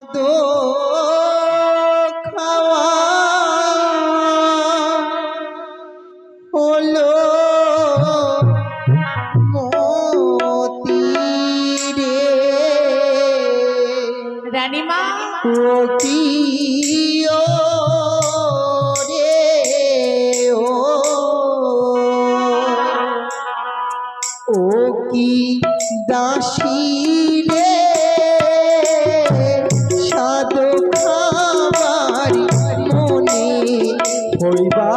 তো খাওয়া হলো মতি রে রানীমা ও কি ও রে ও কি দাসী রে সাধু খাবার মনে হইবা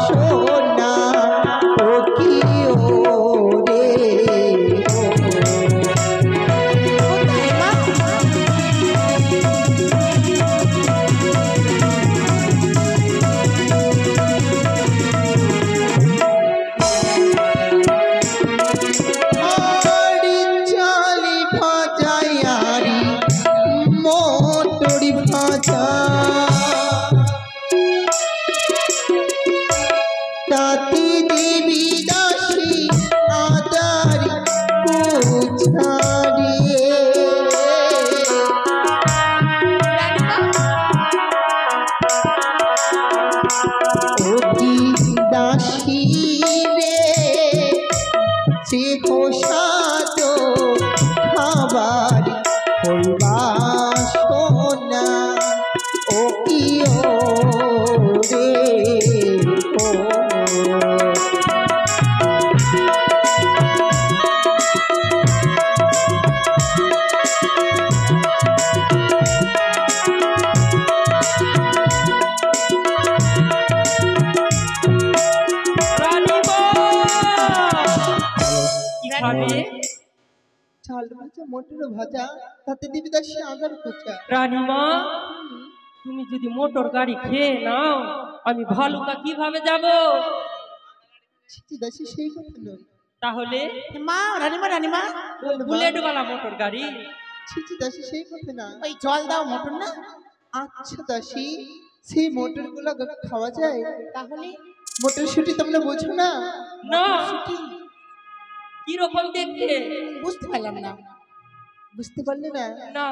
সোনা ও কি ও রে তাতি দেবী দাসী আদারি পুছারিয়ে ও কি দাসী রে সে প্রসাদ খাবার হইবা সোনা ও কি ও রে ও চাল ভাজা মটর ভাজা তাতে দিবি দাসী আগার কোচা রানীমা তুমি যদি মোটর গাড়ি খেয়ে নাও আমি ভালুকা কিভাবে যাব? ছিটি দাসী সেই কথা নয় তাহলে মা রানীমা রানীমা বুলেট वाला মোটর গাড়ি। ছিটি দাসী সেই কথা না ওই জল দাও মোটর না আচ্ছা দাসী সেই মোটর গুলো খাওয়া যায় তাহলে মোটর শুটি তোমরা বোঝো না না ছুটি কি রকম দেখতে? বুঝতে পারলাম না বুঝতে পারলে না না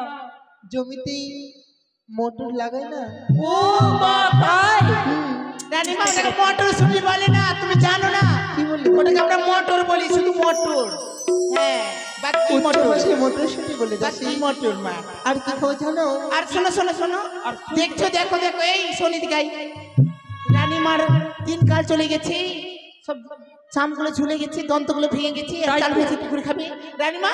জমিতেই মোটর লাগায় না ও মা তাই রানীমা ওটাকে মোটর ছুটি বলে না তুমি জানো না কি বললি ওটাকে আমরা মোটর বলি শুধু মোটর হ্যাঁ বাকি মোটর সেই মোটর শুটি বলে দাসী বাকি মোটর মা আর কি খাওয়া জানো আর শোনো শোনো শোনো আর দেখছো দেখো দেখো এই শোনিত গাই রানীমার দিন কাল চলে গেছে সব চামগুলো ঝুলে গেছে দন্তগুলো ভেঙে গেছে আর চাল ভেজে কি করে খাবে রানীমা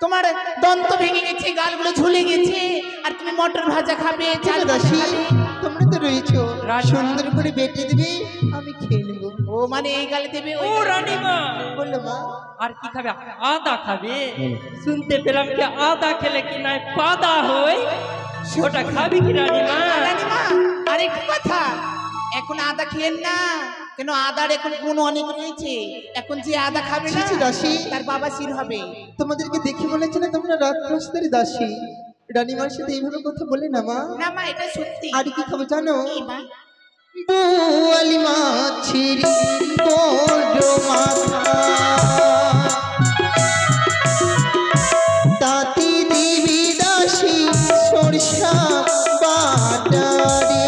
তোমার দন্ত ভেঙে গেছে গালগুলো ঝুলে গেছে আর তুমি মটর ভাজা খাবে চাল ভাজা দাসী খাবে তোমরা তো রয়েছো রাজা। সুন্দর করে বেটে দিবে আমি খেয়ে নেবো ও মানে এই গালে দেবে ও রানীমা বললো মা আর কি খাবে? আদা খাবে? শুনতে পেলাম কি আদা খেলে কি না পাদা হয়, ওটা খাবি কি রানীমা? রানীমা আরেকটা কথা এখন আদা খেয়েন না কেন আদার এখন গুণ অনেক রয়েছে এখন যে আদা খাবে না ছিছি দাসী তার বাবা শির হবে তোমাদেরকে দেখে মনে হচ্ছে না তোমরা রাজপ্রাসাদের দাসী রানীমার সাথে এইভাবে কথা বলে না মা না মা এটা সত্যি আর কি খাবো জানো কি মা বোয়ালি মাছের বড় মাথা তাতে দেবী দাসী সরষা বাটা রে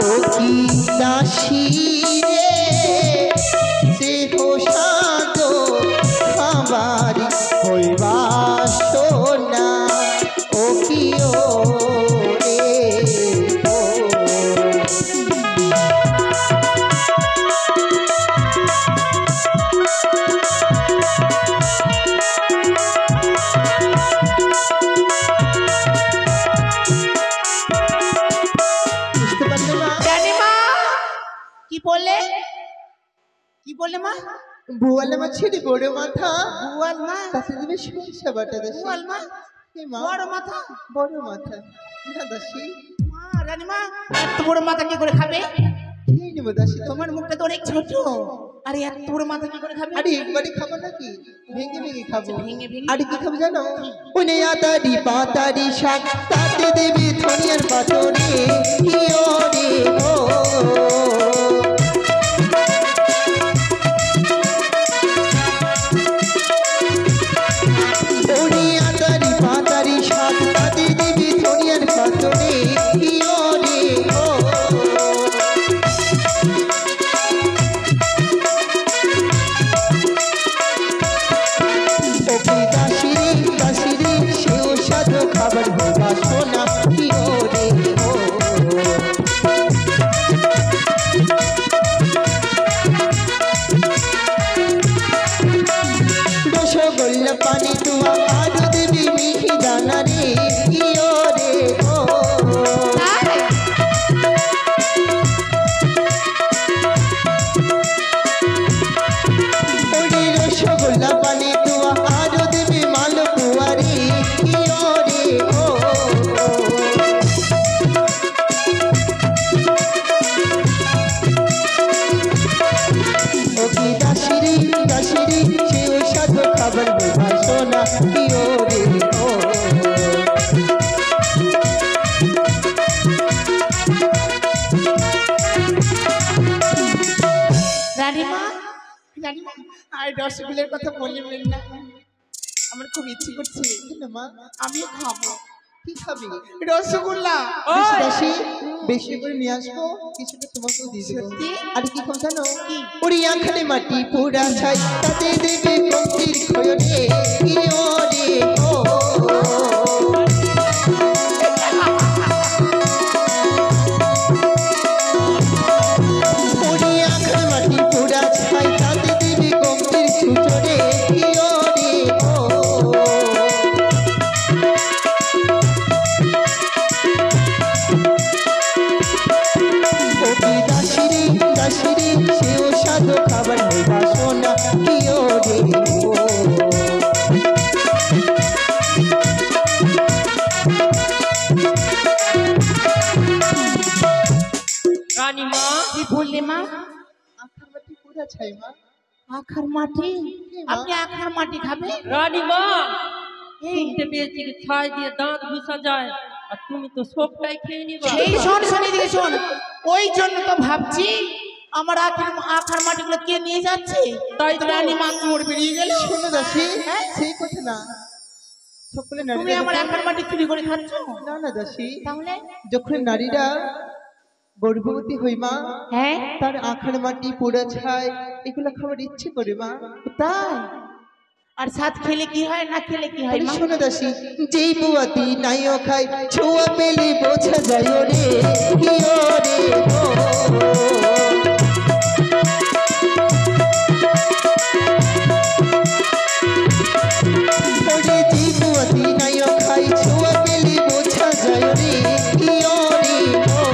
ও কি দাসী রে সে প্রসাদ খাবার হইবা সোনা ও কি ও রে ও বুঝতে পারলে না রানীমা কি বললে কি বললে মা বোয়ালে মাছের বড় মাথা বুয়াল মা তাতে দেবে সরষা বাটা দাসী বুয়াল মা হে মা বড় মাথা বড় মাথা না দাসী মা রানীমা এত বড় মাথা কি করে খাবে খেয়ে নেবো দাসী তোমার মুখটা তো অনেক ছোট আরে এত বড় মাথা কি করে খাবে আরে একবারই খাবো নাকি ভেঙে ভেঙে খাবো ভেঙে ভেঙে আরে কি খাবো জানো ওনে আতারি পাতারি শাক তাতে দেবে ধনিয়ার পাতরে কি ও রে ও রসগোল্লা পানি তুয়া আরো দেবী মিহি দানা রে ইয়ো রে ও ওরে রসগোল্লা পানি তুয়া আরো দেবী মালপুয়া রে ইয়ো রে ও ওকি দাসিরি দাসিরি সে ওই সাধু খাবার ভাসো না ইয়ো রে ও রানীমা রানীমা আর রসগোল্লার কথা বললেন না, আমার খুব ইচ্ছে করছে মা আমিও খাবো কি খাবি রসগোল্লা। বেশি বেশি বেশি করে নিয়ে আসবো, কিছুটা তোমাকেও দিয়ে দেবো। সত্যি? আর কি খাও জানো? ওরে আখানে মাটি পোড়া ছাই তাতে দেবে কঙ্কির খয়রে ইয়ো রে ও ওরে আখানে মাটি পোড়া ছাই তাতে দেবে কঙ্কির ছুচরে ইয়ো রে ও ওকি দাসিরি দাসিরি সেও সাধু খাবার ভাসো না ইয়ো রে ও রানীমা কি বললে মা? আখার মাটি পোড়া ছাই মা আখার মাটি? মা। আপনি আখার মাটি খাবে? রানীমা শুনতে পেয়েছি কি ছাই দিয়ে দাঁত ঘুষা যায়, আর তুমি তো সবটাই খেয়ে নিবা। এই শোন শোন এদিকে শোন, ওই জন্য তো ভাবছি আমার আখার মাটিগুলো কে নিয়ে যাচ্ছে, তাই তো রানীমা চোর বেরিয়ে গেল। শোনো দাসি সেই কথা না, সকলে তুমি নারীরা আমার আখার মাটি চুরি করে খাচ্ছ? না না দাসি, তাহলে যখন নারীরা গর্ভবতী হই মা হ্যাঁ তার আখার মাটি পোড়া ছাই এগুলো খাবার ইচ্ছে করে মা। তাই? আর সাত খেলে কি হয় না খেলে কি হয় আরে মা? শোনো দাসি, যেই বুয়াতি নাইও খাই ছোঁয়া পেলে বোঝা যায় রে ইয়ো রে ও ওরে যেই বুয়াতি নাইও খাই ছোঁয়া পেলে বোঝা যায় রে ইয়ো রে ও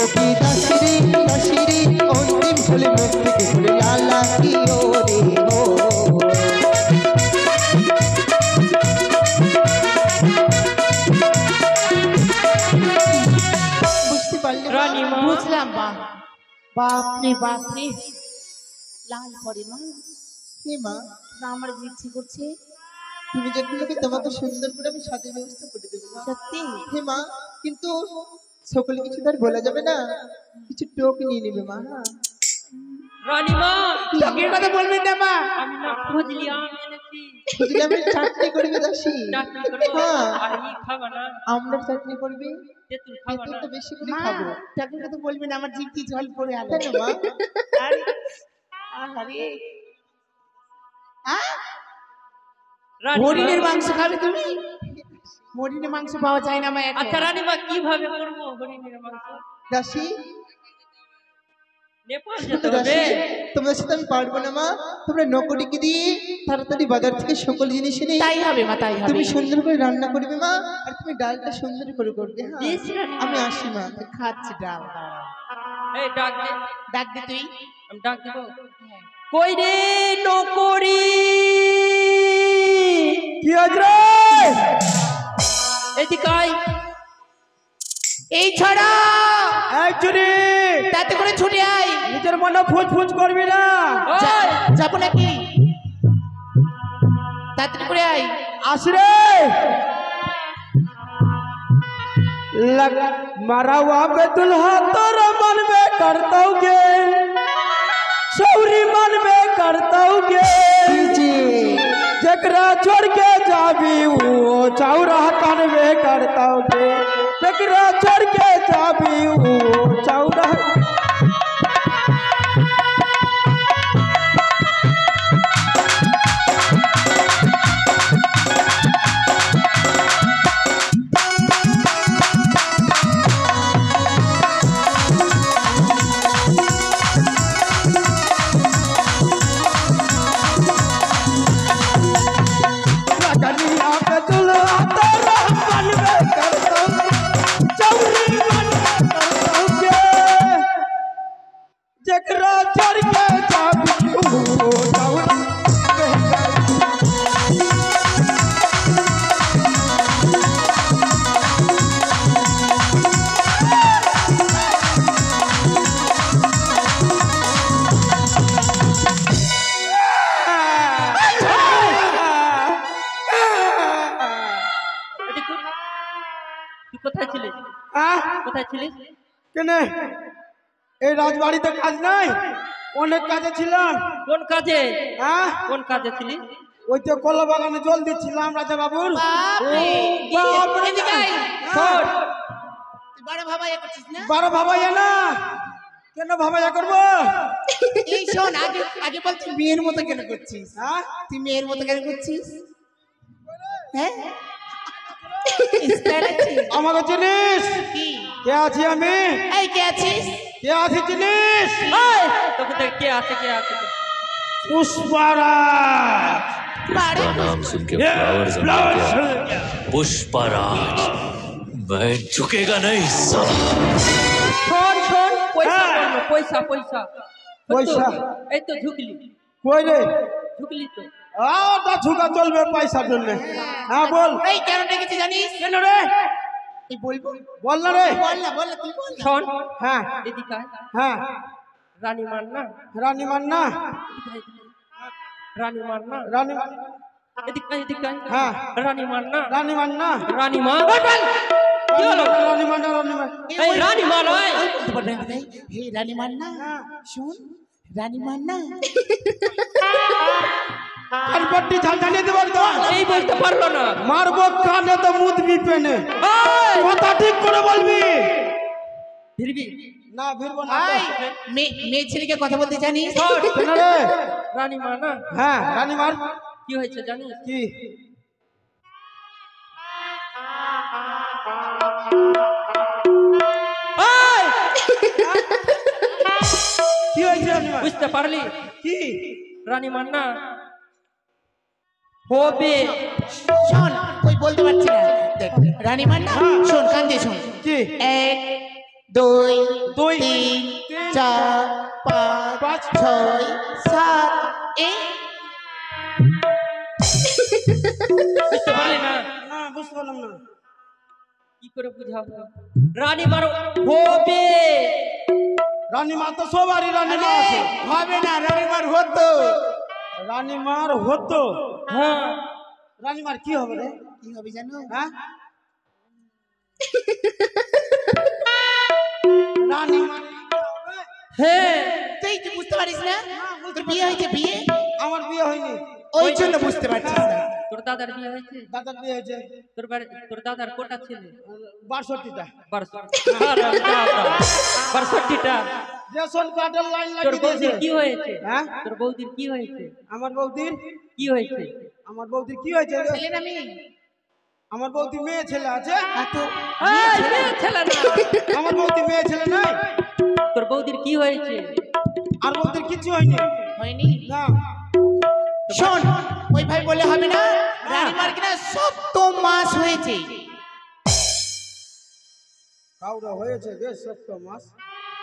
ওকি দাসিরি দাসিরি অন্তিম ফুলে মুখ থেকে ঘুরে লালা ইয়ো রে ও বুঝতে পারলে মা? রানীমা বুঝলাম বা বাপরে বাপরে লাল পরে মা হে মা, না আমার ইচ্ছে করছে তুমি যখন লোকে তোমাকে সুন্দর করে আমি সাথে ব্যবস্থা করে দেবো মা। সত্যি। হে মা, কিন্তু সকলে কিছু তার বলা যাবে না, কিছু টোক নিয়ে নেবে মা। হ্যাঁ রানীমা টকের কথা বলবেন না মা। আমি না খুঁজলি আম এনেছি, বুঝলে আমি চাটনি করবে দাসি। চাটনি করবো। হ্যাঁ। আর ই খাবা না, আমরা চাটনি করবে, তেঁতুল খাবা না। তেঁতুলটা বেশি করে মা খাবো। টকের কথা বলবেন না, আমার জিভ কি জল পড়ে আলো। কেন মা? আরে আরে রানীমা, হরিণের মাংস খাবে তুমি? হরিণের মাংস পাওয়া যায় না মা এখন। আচ্ছা রানীমা কিভাবে করবো হরিণের মাংস? দাসি নেপাল শুধু যেতে হবে। দাসি, তোমাদের সাথে আমি পারবো না মা, তোমরা নকটিকে দিয়ে তাড়াতাড়ি বাজার থেকে সকল জিনিস এনে তাই হবে মা, তাই হবে। তুমি সুন্দর করে রান্না করবে মা, আর তুমি ডালটা সুন্দর করে করবে। হ্যাঁ বেশ রানীমা। আমি আসি মা। খাচ্ছি ডাল দাঁড়াও। এই ডাক দে, ডাক দে তুই। আমি ডাক দেবো। কই রে নকরি, কি হয়েছে? এদিকে আয়। এই ছড়া এই চুরি, তাতে করে ছুটে আয়। নিজের মনে ফুজ ফুজ করবি না। ওই, যাবো নাকি? তাড়াতাড়ি করে আয়। আসরে लग मारा पे दुल्हा तोरा मन में करतोगे, सौरी मन में करतोगे, जकरा छोड़ के जाबी वो चौरा कान में करतोगे, जकरा छोड़ के जाबी वो चौरा। কোথায় ছিলিস? কেনে এই রাজবাড়িতে কাজ নাই, অনেক কাজে ছিলাম। কোন কাজে? হ্যাঁ, কোন কাজে ছিলিস? ওই তো কলা বাগানে জল দিচ্ছিলাম রাজা বাবুর। বাপরে, বাপরে, এদিকে আয়। শোন, তুই বড় ভাবাইয়া করছিস না? বারো ভাবাইয়া না, কেন ভাবাইয়া করবো? এই শোন, আগে আগে বল তুই মেয়ের মতো কেন করছিস? হ্যাঁ, তুই মেয়ের মতো কেন করছিস? হ্যাঁ, স্টাইল আছে আমাকে চিনিস? কি? কে আছি আমি? এই কে আছিস? কে আছি চিনিস? এই, তোকে দেখ কে আছে, কে আছে? পুষ্পারাজ। বাড়ি का नाम सुन के फ्लावर्स पुष्पराज। मैं झुकेगा नहीं साला। শোন শোন, পয়সা হ্যাঁ। বললো, পয়সা পয়সা পয়সা? এই তো ঝুকলি, কই রে? ঝুকলি তো। ওটা ঝুঁকা চলবে পয়সার জন্য। হ্যাঁ বল। এই কেন ডেকেছিস জানিস? কেন রে? এই বলবো, বল না রে। বল না, বল না, তুই বল না। শোন, হ্যাঁ এদিকে আয়। হ্যাঁ, রানী মার না, রানী মান্না, এদিকে আয়, এদিকে আয়। রানী মার না, রানী এদিকে আয়, এদিকে আয়। হ্যাঁ, রানী মার না, রানী মান্না, রানী মার। কি হলো? রানী মান্না, রানী মান্না। এই রানী মার নয়। বলতে পারবে না তাই? হে রানী মান্না, শোন রানী মান্না। কানপট্টি ঝালঝালিয়ে দেবো তো। এই বলতে পারলো না। মারবো কানে তো মুদবি পেনে। এই, কথা ঠিক করে বলবি। ফিরবি? না ভিড়বো না। এই, মেয়ে ছেলেকে কথা বলতে জানিস? কেন রে? রানী মা না, হ্যাঁ, রানী মার। কি হয়েছে জানিস? কি? এই, কি হয়েছে রানী মার? বুঝতে পারলি? কি? রানী মার না হবে। শোন, ওই বলতে পারছি না। দেখ রানী মান্না, শোন কান দিয়ে শোন। কি? 1 2 দুই, 3 4 5 6 7 এই বুঝতে পারলি না? না বুঝতে পারলাম না। কি করে বুঝাবো? রানী মার হবে। রানী মা তো সবারই রানী মা আছে। হবে না, রানী মার হতো। রানী মার হতো। হ্যাঁ, রানী মার কি হবে রে? কি হবে জানো? হ্যাঁ, রানী মার হ্যাঁ। তুই বুঝতে পারিস না? তোর বিয়ে হয়েছে, বিয়ে আমার বিয়ে হয়নি। ওই জন্য বুঝতে পারছিস না। তোর দাদার বিয়ে হয়েছে? দাদার বিয়ে হয়েছে তোর দাদার কোটা ছেলে? 62টা। 62টা। রেশন কার্ডের লাইন তোর লাগিয়ে বৌদির দিয়েছে। কি হয়েছে? হ্যাঁ, তোর বৌদির কি হয়েছে? আমার বৌদির কি হয়েছে? আমার বৌদির কি হয়েছে রে? ছেলে না মেয়ে? আমার বৌদি মেয়ে ছেলে আছে। আর তো এই, মেয়ে ছেলে না। আমার বৌদি মেয়ে ছেলে নাই। তোর বৌদির কি হয়েছে? আর বৌদির কিছু হয়নি। হয়নি। না, শোন, ওই ভাই বলে হবে না। রানীমার কিনা 7 মাস হয়েছে। কাউরা হয়েছে রে 7 মাস।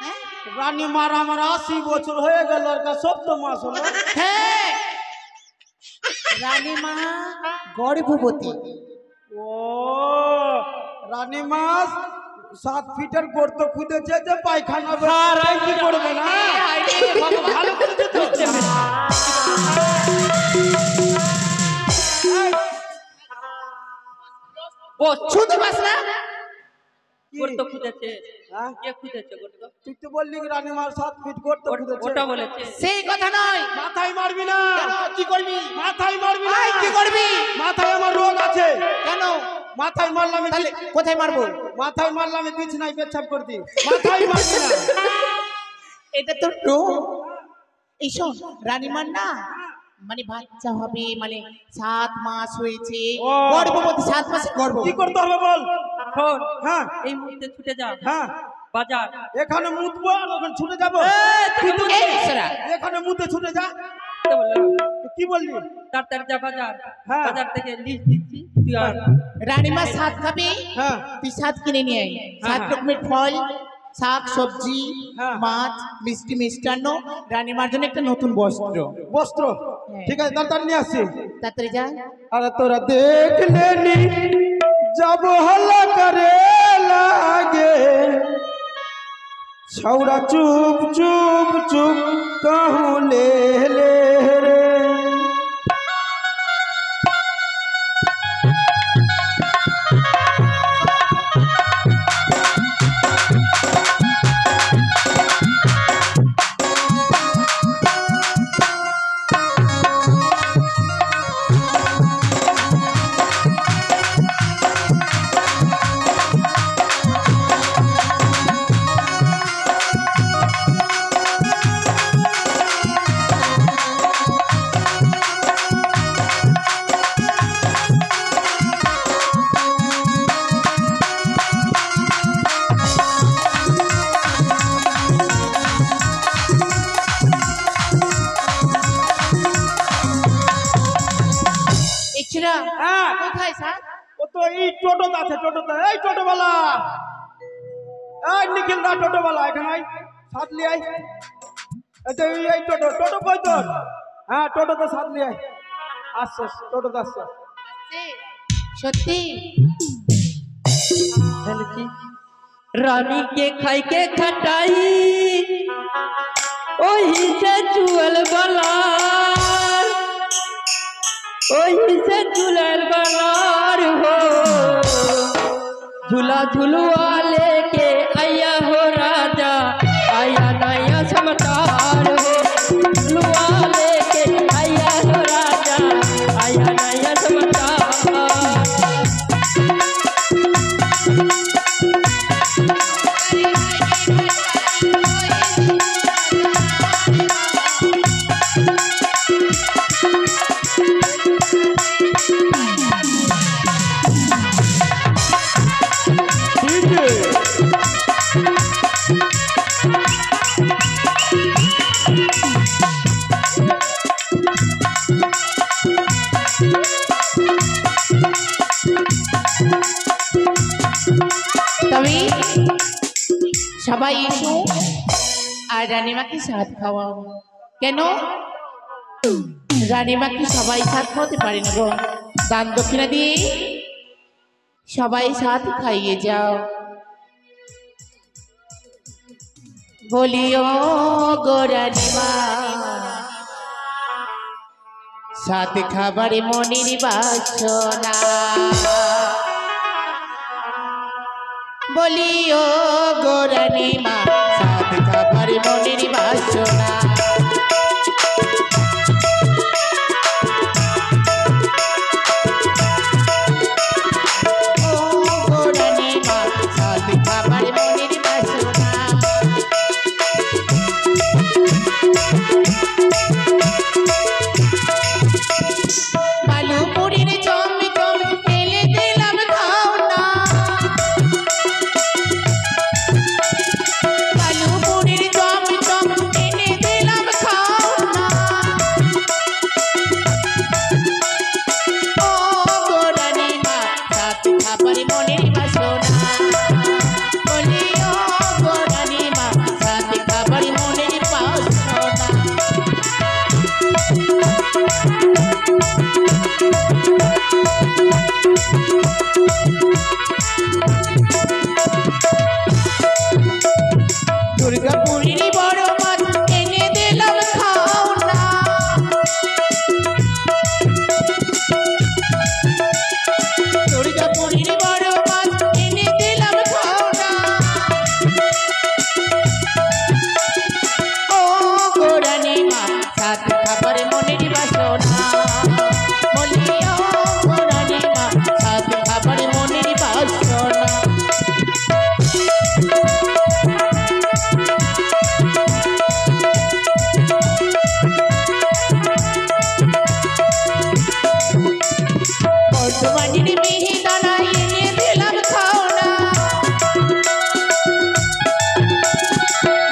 হ্যাঁ রানী মার আমার 80 বছর হয়ে গেল, আর 7 মাস হলো। হ্যাঁ, রানীমা গর্ভবতী। ও রানী মাস 7 ফিটের গর্ত খুঁজেছে যে পায়খানা কি করবে না। ভালো করেছে তো। বস, শুধু বাস না, গর্ত খুঁজেছে। হ্যাঁ? কে খুঁজেছে গর্ত? তুই তো বললি কি রানী মার 7 ফিট গর্ত খুঁজেছে। ওটা বলেছে। সেই কথা নয়। মাথায় মারবি না। কেন? কি করবি? মাথায় মারবি না। ভাই কি করবি? মাথায় আমার রোগ আছে। কেন? মাথায় মারলাম তাহলে কোথায় মারবো? মাথায় মারলাম বিছনায় পেছাব করতি। মাথায় মারবি না। এটা তো রোগ। এই শোন, রানীমার না মানে বাচ্চা হবে, মানে 7 মাস হয়েছে, ও। গর্ভবতী, 7 মাসের গর্ভ। কি করতে হবে বল। শোন, হ্যাঁ এই মুহূর্তে ছুটে যা হ্যাঁ, বাজার। এখানে মুতবো আর ওখানে ছুটে যাবো। এই সারা, এখানে মুতে ছুটে যা। কে বললো? তো কি বললি? তাড়াতাড়ি যা বাজার। হ্যাঁ। বাজার থেকে লিস্ট দিচ্ছি, তুই আন। রানীমা 7 খাবে, হ্যাঁ, তুই 7 কিনে নিয়ে আয়। 7 হ্যাঁ। রকমের ফল, শাক সবজি, হ্যাঁ। মাছ, মিষ্টি মিষ্টান্ন, রানীমার জন্য একটা নতুন বস্ত্র। বস্ত্র। ঠিক আছে, তাড়াতাড়ি নিয়ে আসছি। তাড়াতাড়ি যা। अरे तोरा देख लेनी जब हल्ला करे लागे, छौरा चुप चुप चुप कहूँ ले ले रे। ওই টোটো আছে, টোটোতে এই টোটোওয়ালা, এই নিখিল দা টোটোওয়ালা এখানে আয়, সাথ লিয়ে আয়। এই টোটো টোটো কই তোর? হ্যাঁ টোটোতে সাথ লিয়ে আয়। আসছে টোটোতে আসছে। সত্যি रानी के खाई के खटाई ओही से चुअल बलार, ओही से चुअल बलार हो। झूला झुलुआ लेके आया हो राजा, आया नया समाचार हो। झुलुआ लेके आया हो राजा, आया नया समाचार। তবে সবাই এসো আর রানীমাকে সাথ খাওয়াও। কেন রানীমাকে সবাই সাথ খাওয়াতে পারে না গো? দান দক্ষিণা দিয়ে সবাই সাথ খাইয়ে যাও। বলিও গো রানীমা, সাথ খাবারে মনির বাসনা। বলিও গো রানীমা, সাথ খাবারে মনির বাসনা। ও গো রানীমা, সাথ খাবারে মনির বাসনা। বালুপুরীর চমচম ফেলে দিলাম খাও না। বালুপুরীর চমচম এনে দিলাম খাও না। ও গো রানীমা, সাথ খাবারে মনির বাসনা। বলি ও গো রানীমা, সাথ খাবারে মনির বাসনা। দুর্গাপুরীর বড় মাছ এনে দিলাম খাও না। দুর্গাপুরীর বড় মাছ এনে দিলাম খাও না। ও গো রানীমা, সাথ খাবারে মনির বাসনা। বলি ও গো রানীমা, সাথ খাবারে মনির বাসনা। বর্তমানের মিহিদানা এনে দিলাম খাও না।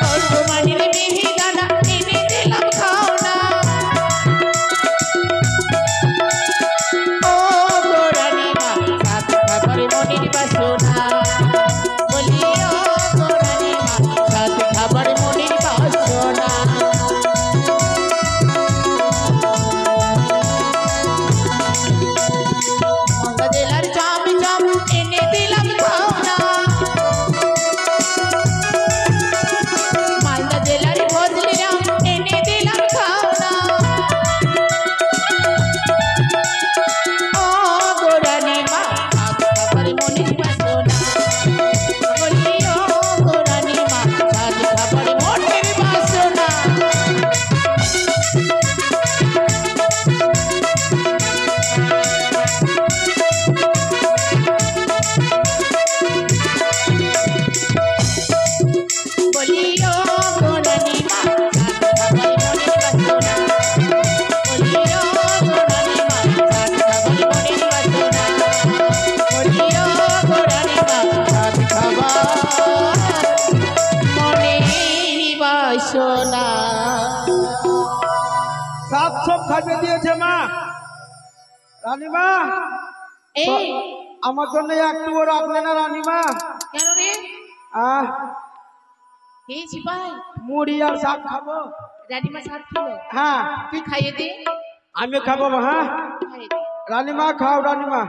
বর্তমানের মিহিদানা এনে দিলাম খাও না। ও গো রানীমা, সাথ খাবারে মনির বাসনা। বলি ও গো রানীমা, সাথ খাবারে মনির বাসনা। মালদা জেলার চমচম এনে দিলাম খাও না। মালদা জেলার ভজলিরাম এনে দিলাম খাও না। ও গো রানীমা, সাথ খাবারে মনির বাসনা। বলি ও গো রানীমা, সাথ খাবারে মনির বাসনা। বলিও গো রানীমা, সাথ খাবারে মনির বাসনা। বলিও গো রানীমা, সাথ খাবারে মনির বাসনা। বলিও গো রানীমা, সাথ খাবার মনির বাসনা। সাত সব খাইয়ে দিয়েছে মা। রানীমা এই আমার জন্য একটুও রাখলে না রানীমা? কেন রে? আহ এই সিপাই মুড়ি আর শাক খাবো। রানীমা সাথ ছিল, হ্যাঁ তুই খাইয়ে দে। আমি খাবো। হ্যাঁ খাইয়ে দে। রানীমা খাও, রানীমা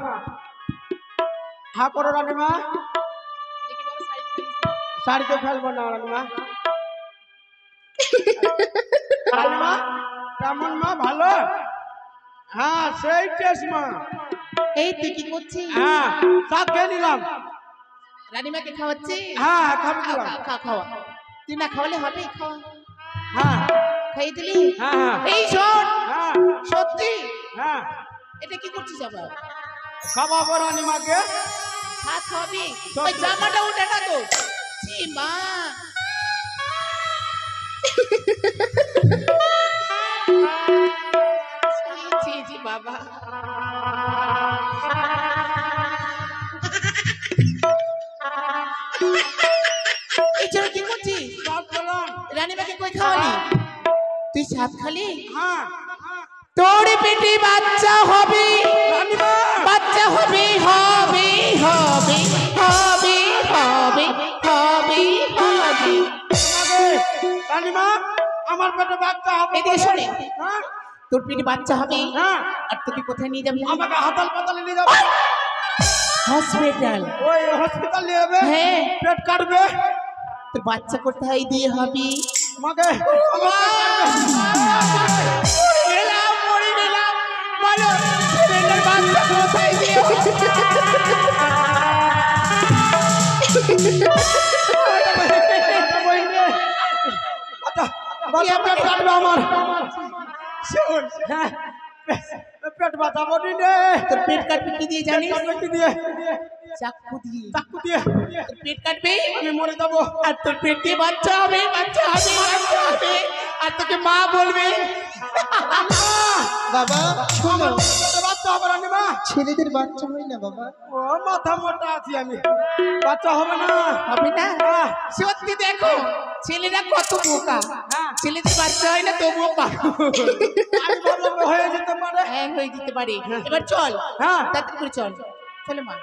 হা করো রানীমা। দেখি বাবা সাইড ফেলিস। শাড়িতে ফেলবো না রানীমা। রানীমা কেমন মা? ভালো? হ্যাঁ সেই টেস্ট মা। এই তুই কি করছিস? হ্যাঁ শাক খেয়ে নিলাম। রানীমাকে খাওয়াচ্ছি? হ্যাঁ খাবো খাওয়া দিলাম। খাওয়া। তুই না খাওয়ালে হবে? খাওয়া। হ্যাঁ খাইয়ে দিলি? হ্যাঁ হ্যাঁ এই শোন, হ্যাঁ সত্যি হ্যাঁ এটা কি করছিস আবার? খাওয়াবো রানীমাকে। ভাত খাবি? ওই জামাটা উঠে না তো। ছি মা। ছি ছি বাবা। এই ছেলে কি করছিস? শাক খেলাম। রানীমাকে কই খাওয়ালি? তুই সাপ খালি? হ্যাঁ তোর পেটে বাচ্চা হবে, রানীমা বাচ্চা হবে হবে হবে হবে হবে হবে হবে। রানীমা আমার পেটে বাচ্চা হবে। এদিকে শোনে, হ্যাঁ তোর পেটে বাচ্চা হবে হ্যাঁ আর তোকে কোথায় নিয়ে যাবি? আমাকে হাতাল পাতালে নিয়ে যাবে। হসপিটাল। ওই হসপিটাল নিয়ে যাবে। হ্যাঁ। পেট কাটবে। তোর বাচ্চা কোথায় দিয়ে হবে? মাকে মরে গেলাম। বলো ছেলেটার বাচ্চা কোথায় দিয়ে পেট কাটবে আমার। শোন, হ্যাঁ, পেট ব্যথা বলি রে। তোর পেট কাটবে কি দিয়ে জানিস? কি দিয়ে? চাকু দিয়ে। চাকু দিয়ে। তোর পেট কাটবে আমি মরে যাবো। আর তোর পেট দিয়ে বাচ্চা হবে বাচ্চা হবে বাচ্চা হবে আর তোকে মা বলবে। বাবা শোনো, পেটে বাচ্চা হবে রানীমা। ছেলেদের বাচ্চা হয় না বাবা। ও মাথা মোটা আছি আমি, বাচ্চা হবে না। হবে না? হ্যাঁ। সত্যি দেখো ছেলেরা কত বোকা। হ্যাঁ। ছেলেদের বাচ্চা হয় না তবুও পারো। আমি ভাবলাম হয়ে যেতে পারে। হ্যাঁ হয়ে যেতে পারে। এবার চল, হ্যাঁ। তাড়াতাড়ি করে চল। চলো মা।